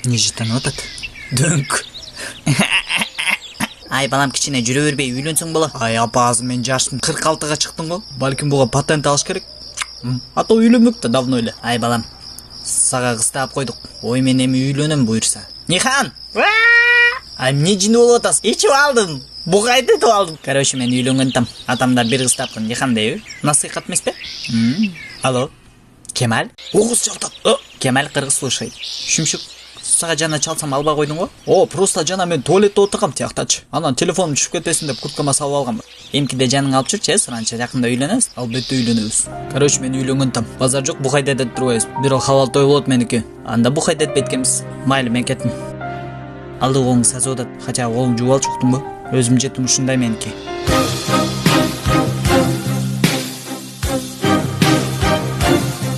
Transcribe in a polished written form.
Не жыттанып атат? Дөңк. Ай балам кичине жүрө бербей үйлөнсөң боло. Ай апа азыр мен жашым 46-га чыктым го. Балким буга патент алыш керек. А то үйлөнбөк да давно эле. Ай балам, сага кыз таап койдук. Ой мен эми үйлөнөм буйрса. Нихан! Ай эмне жин болуп атасың? Ичип алдым. Бугайды этип алдым. Короче, мен үйлөнгөн там. Атамда бир кыз тапкан, Нихан дейби? Насыйхат эмеспи? Алло. Кемал? Огуз чалтат. Кемал кыргыз слушайт. Шүмшүк, сага жана чалсам албай койдуң го? Просто жана мен туалетте отургам тияктачы. Анан телефонум түшүп кетесин деп курткама салып алгам. Эмкиде жаның алып жүрчү, суранча жакында үйлөнөбүз. Албетте үйлөнөбүз. Короче, мен үйлөнгөн там. Базар жок, бухайда деп турбайбыз. Бирок халал той болот меники. Анда бухайда деп кеткенбиз. Майлы, мен кеттим. Алды колуң сазып атат. Хотя колуң жууп алчу уктуңбу? Өзүм жетим ушундай меники.